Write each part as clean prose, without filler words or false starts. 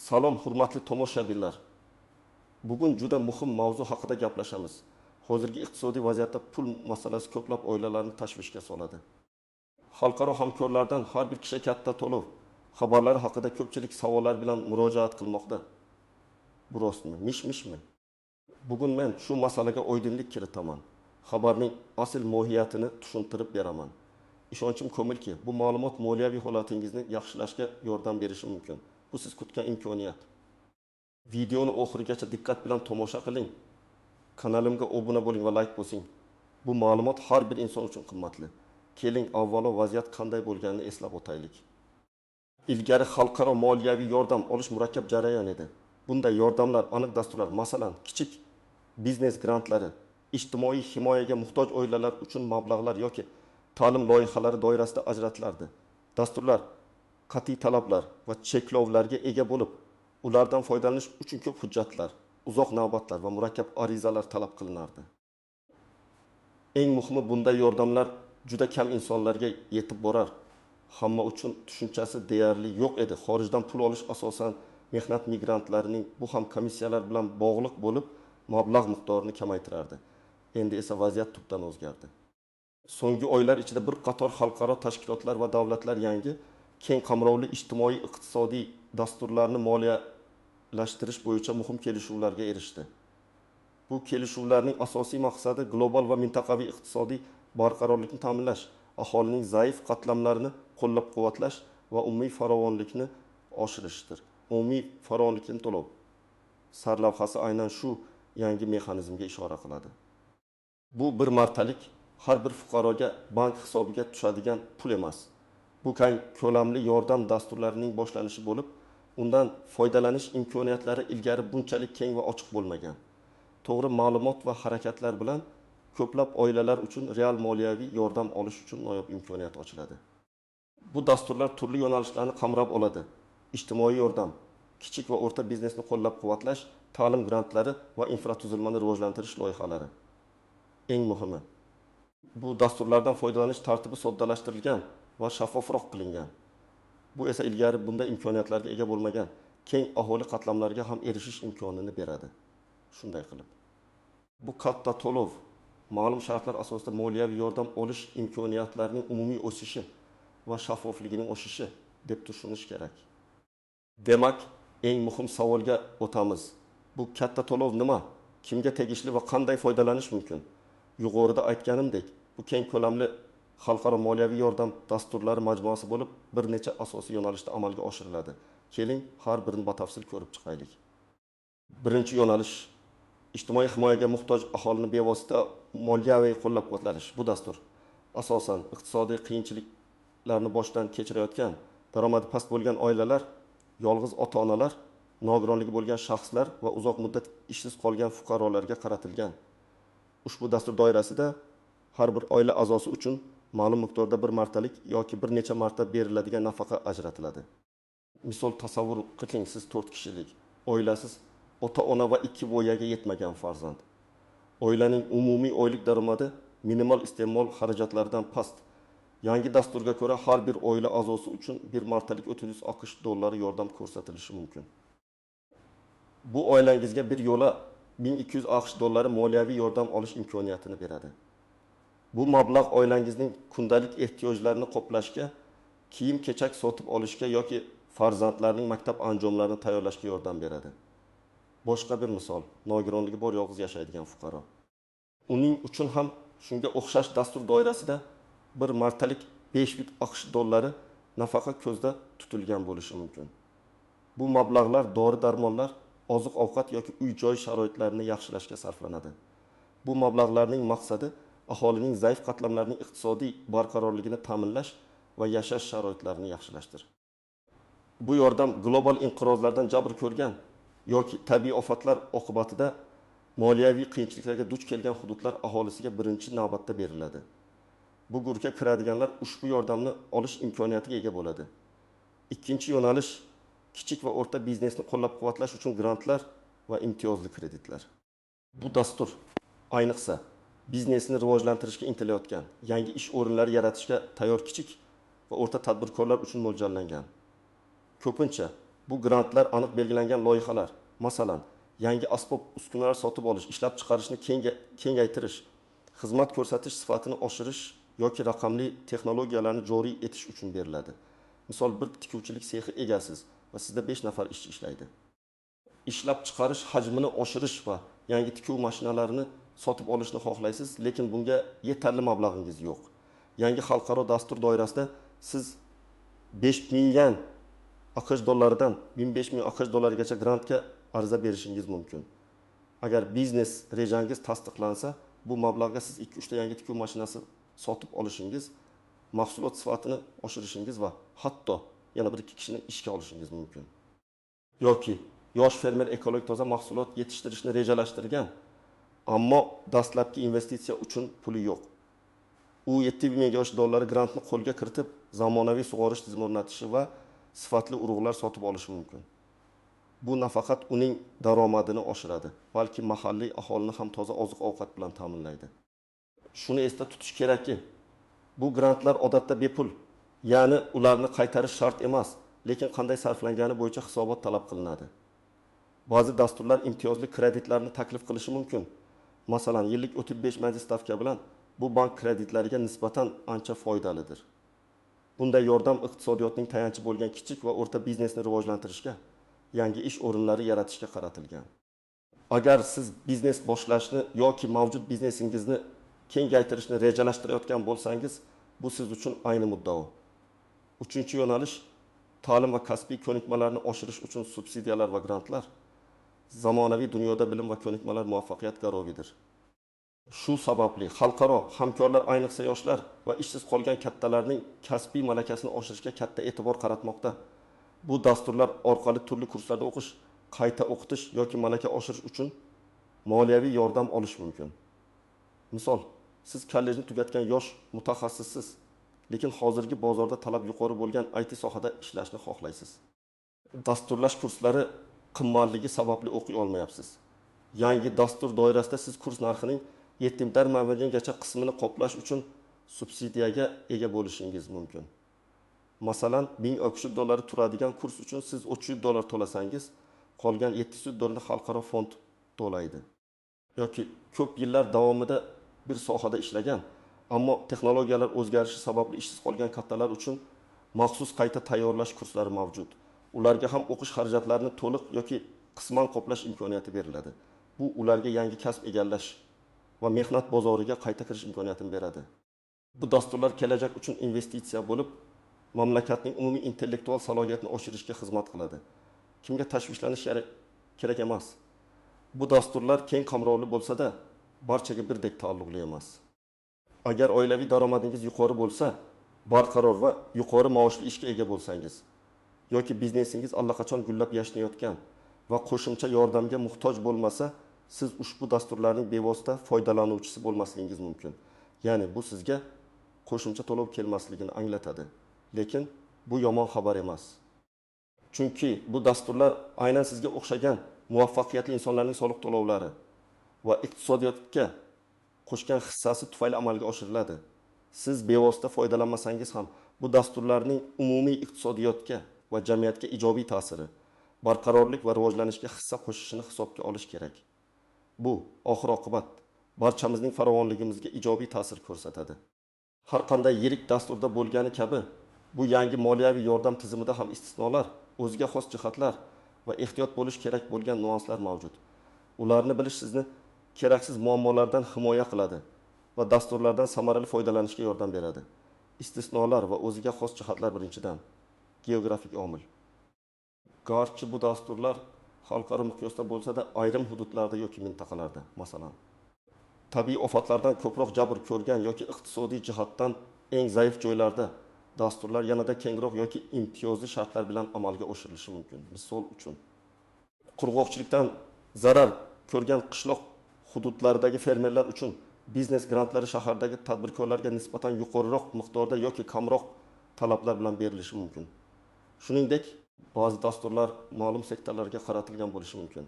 Salom, hurmatli tomoshabinlar. Bugun juda muhim mavzu haqida gaplashamiz. Hozirgi iqtisodiy vaziyatda pul masalasi ko'plab oilalarni tashvishga soladi. Xalqaro hamkorlardan har bir kishi katta to'lov xabarlari haqida ko'pchilik savollar bilan murojaat qilmoqda. Bu rostmi, mish-mishmi? Bugun men shu masalaga oydinlik kiritaman. Xabarning asl mohiyatini tushuntirib beraman. Ishonchim komilki, bu ma'lumot moliyaviy holatingizni yaxshilashga yordam berishi mumkin. Bu siz kutgan imkoniyat. Videoni oxirigacha diqqat bilan tomosha qiling. Kanalimga obuna bo'ling va like bosing. Bu ma'lumot har bir inson uchun qimmatli. Keling, avvalo vaziyat qanday bo'lganini eslab o'taylik. Ilgari xalqaro moliyaviy yordam olish murakkab jarayon edi. Bunday yordamlar aniq dasturlar, masalan, kichik biznes grantlari, ijtimoiy himoyaga muhtoj oilalar uchun mablag'lar yoki ta'lim loyihalari doirasida ajratilardi. Dasturlar qat'iy talablar va cheklovlarga ega bo'lib, ulardan foydalanish uchun ko'p hujjatlar, uzoq navbatlar va murakkab arizalar talab qilinardi. Eng muhimi, bunday yordamlar juda kam insonlarga yetib borar. Hamma uchun tushunchasi deyarli yo'q edi. Xorijdan pul olish asosan mehnat migrantlarining, bu ham komissiyalar bilan bog'liq bo'lib, mablag' miqdorini kamaytirardi. Endi esa vaziyat tubdan o'zgardi. So'nggi oylar ichida bir qator xalqaro tashkilotlar va davlatlar yangi keng qamrovli ijtimoiy iqtisodiy dasturlarni moliyalashtirish bo'yicha muhim kelishuvlarga erishdi. Bu kelishuvlarning asosiy maqsadi global va mintaqaviy iqtisodiy barqarorlikni ta'minlash, aholining zaif qatlamlarini qo'llab-quvvatlash va umumiy farovonlikni oshirishdir. Umumiy farovonlikni to'lov sarlavhasi aynan shu yangi mexanizmga ishora qiladi. Bu bir martalik har bir fuqaroga bank hisobiga tushadigan pul emas. Bu keng ko'lamli yordam dasturlarining boshlanishi bo'lib, undan foydalanish imkoniyatlari ilgari bunchalik keng va ochiq bo'lmagan. To'g'ri ma'lumot va harakatlar bilan ko'plab oilalar uchun real moliyaviy yordam olish uchun noyob imkoniyat ochiladi. Bu dasturlar turli yo'nalishlarni qamrab oladi. Ijtimoiy yordam, kichik va o'rta biznesni qo'llab-quvvatlash, ta'lim grantlari va infratuzilmani rivojlantirish loyihalari. Eng muhimi, bu dasturlardan foydalanish tartibi soddalashtirilgan va shaffofroq qilingan. Bu esa ilgari bunday imkoniyatlarga ega bo'lmagan keng aholi qatlamlariga ham erishish imkonini beradi. Shunday qilib, bu katta to'lov ma'lum shartlar asosida moliyaviy yordam olish imkoniyatlarining umumiy o'sishi va shaffofligining oshishi deb tushunish kerak. Demak, eng muhim savolga o'tamiz. Bu katta to'lov nima? Kimga tegishli va qanday foydalanish mumkin? Yuqorida aytganimdek, bu keng ko'lamli xalqaro moliyaviy yordam dasturlari majmuasi bo'lib, bir necha asosiy yo'nalishda amalga oshiriladi. Keling, har birini batafsil ko'rib chiqaylik. Birinchi yo'nalish ijtimoiy himoyaga muhtoj aholini bevosita moliyaviy qo'llab-quvvatlash. Bu dastur asosan iqtisodiy qiyinchiliklarni boshdan kechirayotgan, daromadi past bo'lgan oilalar, yolg'iz ota-onalar, nogironligi bo'lgan shaxslar va uzoq muddat ishsiz qolgan fuqarolarga qaratilgan. Ushbu dastur doirasida har bir oila a'zosi uchun ma'lum miqdorda bir martalik yoki bir necha marta beriladigan nafaqa ajratiladi. Misol tasavvur qiling, siz 4 kishilik oilasiz, ota-ona va 2 voyaga yetmagan farzand. Oilaning umumiy oylik daromadi minimal iste'mol xarajatlaridan past. Yangi dasturga ko'ra har bir oila a'zosi uchun bir martalik 300 AQSh dollari yordam ko'rsatilishi mumkin. Bu oilangizga bir yo'la 1200 AQSh dollari moliyaviy yordam olish imkoniyatini beradi. Bu mablag' oilangizning kundalik ehtiyojlarini qoplashga, kiyim-kechak sotib olishga yoki farzandlarning maktab anjomlarini tayyorlashga yordam beradi. Boshqa bir misol, nogironligi bor yolg'iz yashaydigan fuqaro. Uning uchun ham shunga o'xshash dastur doirasida bir martalik 500 AQSh dollari nafaqa ko'zda tutilgan bo'lishi mumkin. Bu mablag'lar dori-darmonlar, oziq-ovqat yoki uy-joy sharoitlarini yaxshilashga sarflanadi. Bu mablag'larning maqsadi aholining zaif qatlamlarining iqtisodiy barqarorligini ta'minlash va yashash sharoitlarini yaxshilashdir. Bu yordam global inqirozlardan jabr ko'rgan yoki tabiiy ofatlar oqibatida moliyaviy qiyinchiliklarga duch kelgan hududlar aholisiga birinchi navbatda beriladi. Bu guruhga kiradiganlar ushbu yordamni olish imkoniyatiga ega bo'ladi. Ikkinchi yo'nalish kichik va o'rta biznesni qo'llab-quvvatlash uchun grantlar va imtiyozli kreditlar. Bu dastur ayniqsa biznesini rivojlantirishga intilayotgan, yangi ish o'rinlari yaratishga tayyor kichik va o'rta tadbirkorlar uchun mo'ljallangan. Ko'pincha Bu grantlar aniq belgilangan loyihalar. Masalan, yangi asbob uskunalar sotib olish, ishlab chiqarishni kengaytirish, xizmat ko'rsatish sifatini oshirish yoki raqamli texnologiyalarni joriy etish uchun beriladi. Misol, bir tikuvchilik sexi egasiz va sizda 5 nafar ishchi ishlaydi. Ishlab chiqarish hajmini oshirish va yangi tikuv mashinalarini sotib olishni xohlaysiz, lekin bunga yetarli mablag'ingiz yo'q. Yangi xalqaro dastur doirasida siz 5000 yan AQSh dollaridan 15.000 AQSh dollarigacha grantga ariza berishingiz mumkin. Agar biznes rejangiz tasdiqlansa, bu mablag'ga siz 2-3 ta yangi tikuv mashinasi sotib olishingiz, mahsulot sifatini oshirishingiz va hatto yana 1-2 kishini ishga olishingiz mumkin. Yoki yosh fermer ekologik toza mahsulot yetishtirishni rejalashtirgan, ammo dastlabki investitsiya uchun puli yo'q. U 7000 yosh dollari grantni qo'lga kiritib, zamonaviy sug'orish tizimi o'rnatishi va sifatli urug'lar sotib olishi mumkin. Bu nafaqat uning daromadini oshiradi, balki mahalliy aholini ham toza oziq-ovqat bilan ta'minlaydi. Shuni esda tutish kerakki, bu grantlar odatda bepul, ya'ni ularni qaytarish shart emas, lekin qanday sarflangani bo'yicha hisobot talab qilinadi. Ba'zi dasturlar imtiyozli kreditlarni taklif qilishi mumkin. Masalan, yillik 35% stavka bilan bu bank kreditlariga nisbatan ancha foydalidir. Bunday yordam iqtisodiyotning tayanchi bo'lgan kichik va o'rta biznesni rivojlantirishga, yangi ish o'rinlari yaratishga qaratilgan. Agar siz biznes boshlashni yoki mavjud biznesingizni kengaytirishni rejalashtirayotgan bo'lsangiz, bu siz uchun ayni muddao. 3-yo'nalish ta'lim va kasbiy ko'nikmalarni oshirish uchun subsidiyalar va grantlar. Zamonaviy dunyoda bilim va ko'nikmalar muvaffaqiyat garovidir. Shu sababli xalqaro hamkorlar ayniqsa yoshlar va ishsiz qolgan kattalarning kasbiy malakasini oshirishga katta e'tibor qaratmoqda. Bu dasturlar orqali turli kurslarda o'qish, qayta o'qitish yoki malaka oshirish uchun moliyaviy yordam olish mumkin. Misol, siz kollejni tugatgan yosh mutaxassissiz, lekin hozirgi bozorda talab yuqori bo'lgan IT sohada ishlashni xohlaysiz. Dasturlash kurslari qimmatligi sababli o'qiy olmayapsiz. Yangi dastur doirasida siz kurs narxining 70% qismini qoplash uchun subsidiyaga ega bo'lishingiz mumkin. Masalan, 1000 AQSh dollari turadigan kurs uchun siz 300 dollar to'lasangiz, qolgan 700 dollarni xalqaro fond to'laydi. Yoki ko'p yillar davomida bir sohada ishlagan, ammo texnologiyalar o'zgarishi sababli ishsiz qolgan kattalar uchun maxsus qayta tayyorlash kurslari mavjud. Ularga ham o'qish xarajatlarini to'liq yoki qisman qoplash imkoniyati beriladi. Bu ularga yangi kasb egallash va mehnat bozoriga qayta kirish imkoniyatini beradi. Bu dasturlar kelajak uchun investitsiya bo'lib, mamlakatning umumiy intellektual salohiyatini oshirishga xizmat qiladi. Kimga tashvishlanish kerak emas. Bu dasturlar keng qamrovli bo'lsa-da, barchaga birdek taalluqli emas. Agar oilaviy daromadingiz yuqori bo'lsa, barqaror va yuqori maoshli ishga ega bo'lsangiz, yoki biznesingiz allaqachon gullab yashnayotgan va qo'shimcha yordamga muhtoj bo'lmasa, siz ushbu dasturlarning bevosita foydalanuvchisi bo'lmasligingiz mumkin. Ya'ni bu sizga qo'shimcha to'lov kelmasligini anglatadi. Lekin bu yomon xabar emas. Chunki bu dasturlar aynan sizga o'xshagan muvaffaqiyatli insonlarning soliq to'lovlari va iqtisodiyotga qo'shgan hissasi tufayli amalga oshiriladi. Siz bevosita foydalanmasangiz ham bu dasturlarning umumiy iqtisodiyotga va jamiyatga ijobiy ta'siri, barqarorlik va rivojlanishga hissa qo'shishini hisobga olish kerak. Bu oxir-oqibat barchamizning farovonligimizga ijobiy ta'sir ko'rsatadi. Har qanday yirik dasturda bo'lgani kabi, bu yangi moliyaviy yordam tizimida ham istisnolar, o'ziga xos jihatlar va ehtiyot bo'lish kerak bo'lgan nuanslar mavjud. Ularni bilish sizni keraksiz muammolardan himoya qiladi va dasturlardan samarali foydalanishga yordam beradi. Istisnolar va o'ziga xos jihatlar birinchidan, geografik omil. Garchi bu dasturlar xalqaro miqyosda bo'lsa-da, ayrim hududlarda yoki mintaqalarda, masalan, tabiiy ofatlardan ko'proq jabr ko'rgan yoki iqtisodiy jihatdan eng zaif joylarda dasturlar yanada kengroq yoki imtiyozli shartlar bilan amalga oshirilishi mumkin. Misol uchun, qurg'oqchilikdan zarar ko'rgan qishloq hududlaridagi fermerlar uchun biznes grantlari shahardagi tadbirkorlarga nisbatan yuqoriroq miqdorda yoki kamroq talablar bilan berilishi mumkin. Shuningdek, ba'zi dasturlar ma'lum sektorlarga qaratilgan bo'lishi mumkin.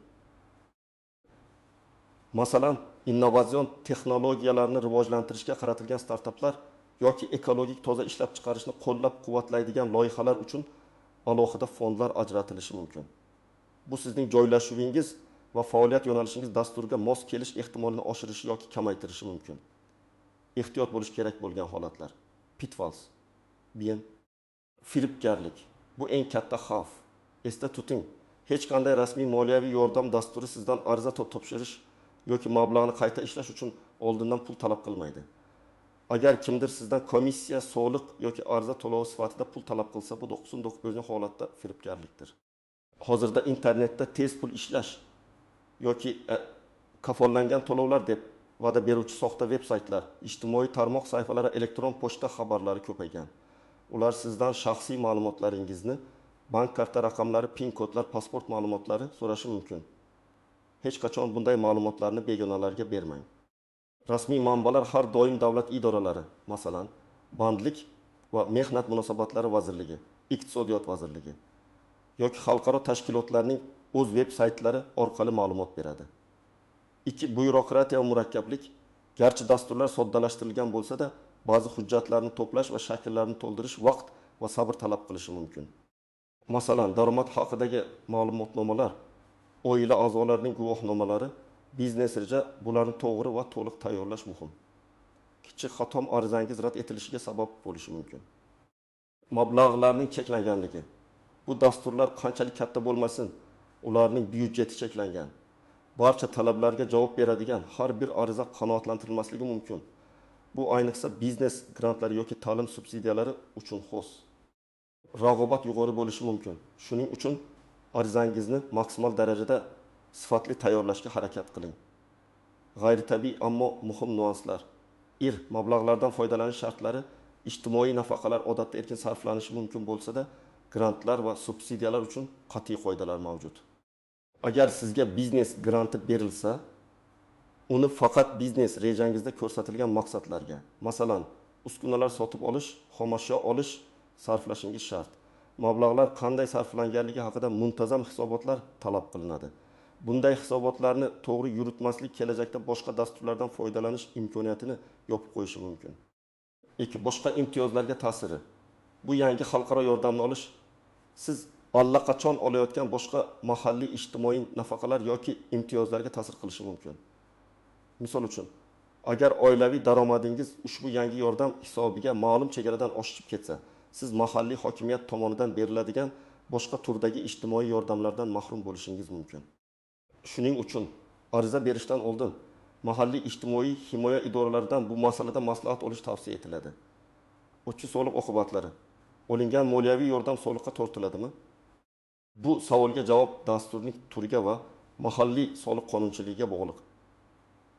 Masalan, innovatsion texnologiyalarni rivojlantirishga qaratilgan startaplar yoki ekologik toza ishlab chiqarishni qo'llab-quvvatlaydigan loyihalar uchun alohida fondlar ajratilishi mumkin. Bu sizning joylashuvingiz va faoliyat yo'nalishingiz dasturga mos kelish ehtimolini oshirishi yoki kamaytirishi mumkin. Ehtiyot bo'lish kerak bo'lgan holatlar. Pitfalls. Bien. Firibgarlik. Bu eng katta xavf. Esda tuting, hech qanday rasmiy moliyaviy yordam dasturi sizdan ariza topshirish yoki mablag'ni qayta ishlash uchun oldindan pul talab qilmaydi. Agar kimdir sizdan komissiya, soliq yoki ariza to'lovi sifatida pul talab qilsa, bu 99% holatda firibgarlikdir. Hozirda internetda tez pul ishlash yoki kafollangan to'lovlar deb va'da beruvchi soxta veb-saytlar, ijtimoiy tarmoq sayfalari, elektron pochta xabarlari ko'paygan. Ular sizdan shaxsiy ma'lumotlaringizni, bank karta raqamlari, PIN kodlar, pasport ma'lumotlari so'rashi mumkin. Hech qachon bunday ma'lumotlarni begonalarga bermang. Rasmiy manbalar har doim davlat idoralari, masalan, Bandlik va Mehnat munosabatlari vazirligi, Iqtisodiyot vazirligi yoki xalqaro tashkilotlarning o'z veb-saytlari orqali ma'lumot beradi. 2. Byurokratiya va murakkablik. Garchi dasturlar soddalashtirilgan bo'lsa-da, ba'zi hujjatlarni to'plash va shakllarni to'ldirish vaqt va sabr talab qilishi mumkin. Masalan, daromad haqidagi ma'lumotnomalar, oila a'zolarining guvohnomalari, biznes reja, bularni to'g'ri va to'liq tayyorlash muhim. Kichik xato arizangiz rad etilishiga sabab bo'lishi mumkin. Mablag'larning cheklanganligi. Bu dasturlar qanchalik katta bo'lmasin, ularning byudjeti cheklangan. Barcha talablarga javob beradigan har bir ariza qanoatlantirilmasligi mumkin. Bu ayniqsa biznes grantlari yoki ta'lim subsidiyalari uchun xos. Rag'bat yuqori bo'lishi mumkin. Shuning uchun arizangizni maksimal darajada sifatli tayyorlashga harakat qiling. G'ayritabiiy ammo muhim nuanslar. Mablag'lardan foydalanish shartlari, ijtimoiy nafaqalar odatda erkin sarflanishi mumkin bo'lsa-da, grantlar va subsidiyalar uchun qat'iy qoidalar mavjud. Agar sizga biznes granti berilsa, uni faqat biznes rejangizda ko'rsatilgan maqsadlarga, masalan, uskunalar sotib olish, xomashyo olish sarflashingiz shart. Mablag'lar qanday sarflanganligi haqida muntazam hisobotlar talab qilinadi. Bunday hisobotlarni to'g'ri yuritmaslik kelajakda boshqa dasturlardan foydalanish imkoniyatini yopib qo'yishi mumkin. 2. Boshqa imtiyozlarga ta'siri. Bu yangi xalqaro yordamni olish siz allaqachon olayotgan boshqa mahalliy ijtimoiy nafaqalar yoki imtiyozlarga ta'sir qilishi mumkin. Misol uchun, agar oilaviy daromadingiz ushbu yangi yordam hisobiga ma'lum chegaradan oshib ketsa, siz mahalliy hokimiyat tomonidan beriladigan boshqa turdagi ijtimoiy yordamlardan mahrum bo'lishingiz mumkin. Shuning uchun ariza berishdan oldin mahalliy ijtimoiy himoya idoralaridan bu masalada maslahat olish tavsiya etiladi. O'tchi soliq oqibatlari. Olingan moliyaviy yordam soliqqa tortiladimi? Bu savolga javob dasturning turiga va mahalliy soliq qonunchiligiga bog'liq.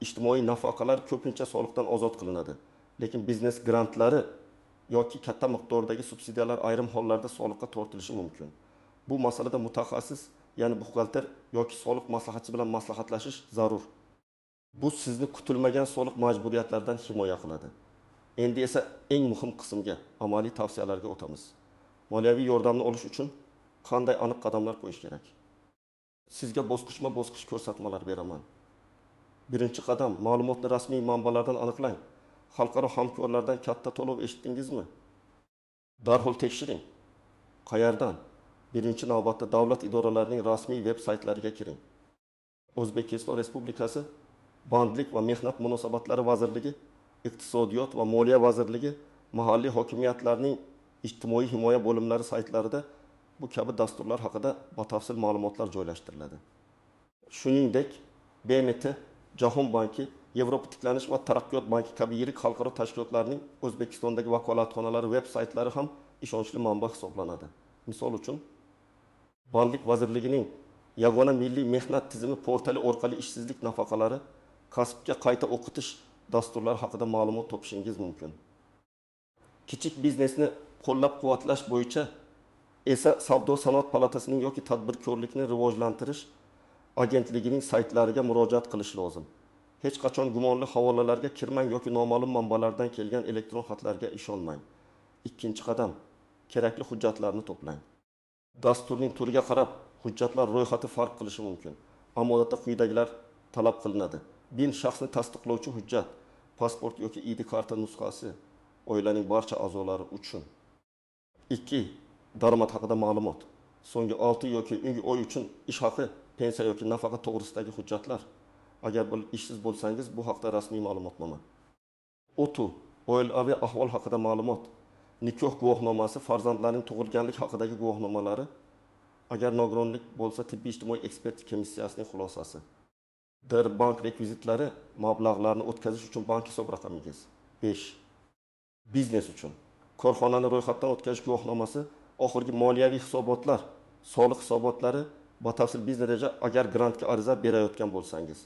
Ijtimoiy nafaqalar ko'pincha soliqdan ozod qilinadi, lekin biznes grantlari yoki katta miqdordagi subsidiyalar ayrim hollarda soliqqa tortilishi mumkin. Bu masalada mutaxassis, ya'ni buxgalter yoki soliq maslahatchi bilan maslahatlashish zarur. Bu sizni kutilmagan soliq majburiyatlaridan himoya qiladi. Endi esa eng muhim qismga, amaliy tavsiyalarga o'tamiz. Moliyaviy yordamni olish uchun qanday aniq qadamlar qo'yish kerak? Sizga bosqichma-bosqich ko'rsatmalar beraman. Birinchi qadam, ma'lumotni rasmiy manbalardan aniqlang. Xalqaro hamkorlardan katta to'lov eshitdingizmi? Darhol tekshiring. Qayerdan? Birinchi navbatda davlat idoralarining rasmiy veb-saytlariga kiring. O'zbekiston Respublikasi Bandlik va Mehnat munosabatlari vazirligi, Iqtisodiyot va Moliya vazirligi, mahalliy hokimiyatlarning ijtimoiy himoya bo'limlari saytlarida bu kabi dasturlar haqida batafsil ma'lumotlar joylashtiriladi. Shuningdek, BMT, Jahon banki, Yevropa tiklanish va taraqqiyot banki kabi yirik xalqaro tashkilotlarning O'zbekistondagi vakolatxonalari veb-saytlari ham ishonchli manba hisoblanadi. Misol uchun, Bandlik vazirligining Yagona milliy mehnat tizimi portali orqali ishsizlik nafaqalari, kasbga qayta o'qitish dasturlari haqida ma'lumot topishingiz mumkin. Kichik biznesni qo'llab-quvvatlash bo'yicha esa Savdo sanoat palatasining yoki tadbirkorlikni rivojlantirish agentligining saytlariga murojaat qilish lozim. Hech qachon gumonli havolalarga kirmang yoki noma'lum manbalardan kelgan elektron xatlarga ishonmang. Ikkinchi qadam, kerakli hujjatlarni to'plang. Dasturning turiga qarab, hujjatlar ro'yxati farq qilishi mumkin. Ammo odatda quyidagilar talab qilinadi. BIN shaxsni tasdiqlovchi hujjat, pasport yoki ID karta nusxasi oilaning barcha a'zolari uchun. 2. daromad haqida ma'lumot, so'nggi 6 yoki oy uchun ish haqi, pensiya yoki nafaqa to'g'risidagi hujjatlar. Agar ishsiz bo'lsangiz, bu haqda rasmiy ma'lumotnoma. O'tu, oilaviy ahvol haqida ma'lumot, nikoh guvohnomasi, farzandlarning tug'ilganlik haqidagi guvohnomalari, agar nogironlik bo'lsa, tibbiy ijtimoiy ekspertlik komissiyasining xulosasi. Bank rekvizitlari, mablag'larni o'tkazish uchun bank hisob raqamingiz. 5. Biznes uchun korxonani ro'yxatdan o'tkazish guvohnomasi, oxirgi moliyaviy hisobotlar, soliq hisobotlari, batafsil biznes reja agar grantga ariza berayotgan bo'lsangiz.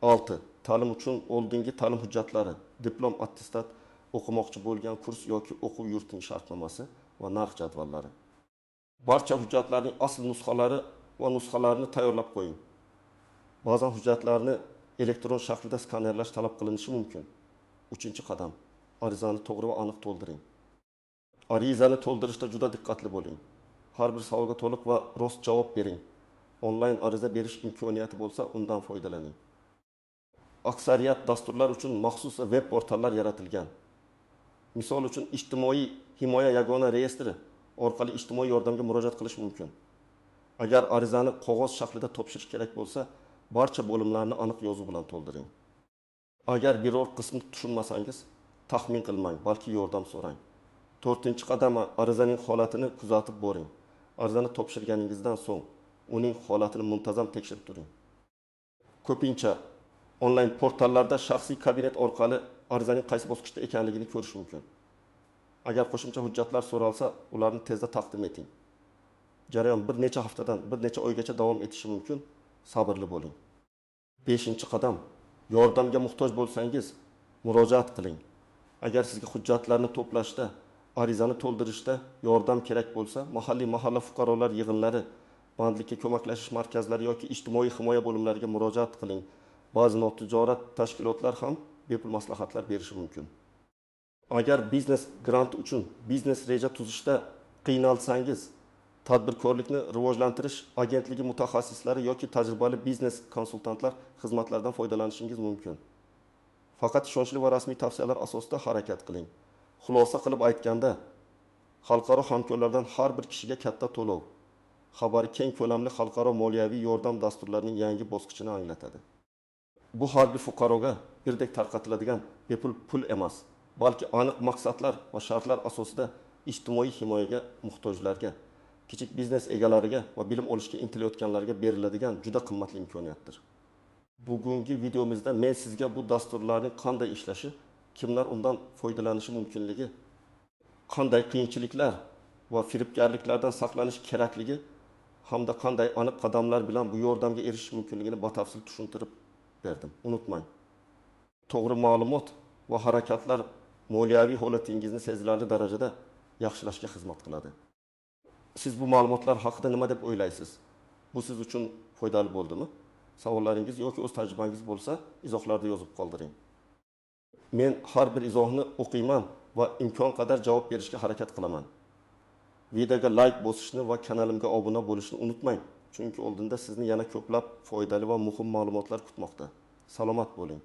6. Ta'lim uchun oldingi ta'lim hujjatlari, diplom, attestat, o'qimoqchi bo'lgan kurs yoki o'quv yurtining shartnomasi va narx jadvallari. Barcha hujjatlarning asl nusxalari va nusxalarini tayyorlab qo'ying. Ba'zan hujjatlarni elektron shaklda skanerlash talab qilinishi mumkin. 3-qadam. Arizani to'g'ri va aniq to'ldiring. Arizani to'ldirishda juda diqqatli bo'ling. Har bir savolga to'liq va rost javob bering. Onlayn ariza berish imkoniyati bo'lsa, undan foydalaning. Aksariyat dasturlar uchun maxsus web portallar yaratilgan. Misol uchun ijtimoiy himoya yagona reyestri orqali ijtimoiy yordamga murojaat qilish mumkin. Agar arizani qog'oz shaklida topshirish kerak bo'lsa, barcha bo'limlarni aniq yozuv bilan to'ldiring. Agar biror qismini tushunmasangiz, taxmin qilmang, balki yordam so'rang. 4-qadam, arizaning holatini kuzatib boring. Arizani topshirganingizdan so'ng uning holatini muntazam tekshirib turing. Ko'pincha onlayn portallarda shaxsiy kabinet orqali arizaning qaysi bosqichda ekanligini ko'rish mumkin. Agar qo'shimcha hujjatlar so'ralsa, ularni tezda taqdim eting. Jarayon bir necha haftadan bir necha oygacha davom etishi mumkin. Sabrli bo'ling. 5-qadam, yordamga muhtoj bo'lsangiz, murojaat qiling. Agar sizga hujjatlarni to'plashda, arizani to'ldirishda yordam kerak bo'lsa, mahalliy mahalla fuqarolar yig'inlari, bandlikka ko'maklashish markazlari yoki ijtimoiy himoya bo'limlariga murojaat qiling. Ba'zi notijorat tashkilotlar ham bepul maslahatlar berishi mumkin. Agar biznes grant uchun biznes reja tuzishda qiynalsangiz, tadbirkorlikni rivojlantirish agentligi mutaxassislari yoki tajribali biznes konsultantlar xizmatlaridan foydalanishingiz mumkin. Faqat ishonchli va rasmiy tavsiyalar asosida harakat qiling. Xulosa qilib aytganda, xalqaro hamkorlardan har bir kishiga katta to'lov, xabari keng ko'lamli xalqaro moliyaviy yordam dasturlarining yangi bosqichini anglatadi. Bu har bir fuqaroga birdek tarqatiladigan bepul pul emas, balki aniq maqsadlar va shartlar asosida ijtimoiy himoyaga muhtojlarga, kichik biznes egalariga va bilim olishga intilayotganlarga beriladigan juda qimmatli imkoniyatdir. Bugungi videomizda men sizga bu dasturlarning qanday ishlashi, kimlar undan foydalanishi mumkinligi, qanday qiyinchiliklar va firibgarliklardan saqlanish kerakligi hamda qanday aniq qadamlar bilan bu yordamga erishish mumkinligini batafsil tushuntirib berdim. Unutmang, to'g'ri ma'lumot va harakatlar moliyaviy holatingizni sezilarli darajada yaxshilashga xizmat qiladi. Siz bu ma'lumotlar haqida nima deb o'ylaysiz? Bu siz uchun foydali bo'ldimi? Savollaringiz yoki o'z tajribangiz bo'lsa, izohlarda yozib qoldiring. Men har bir izohni o'qiyman va imkon qadar javob berishga harakat qilaman. Videoga like bosishni va kanalimga obuna bo'lishni unutmang, chunki oldinda sizni yana ko'plab foydali va muhim ma'lumotlar kutmoqda. Salomat bo'ling.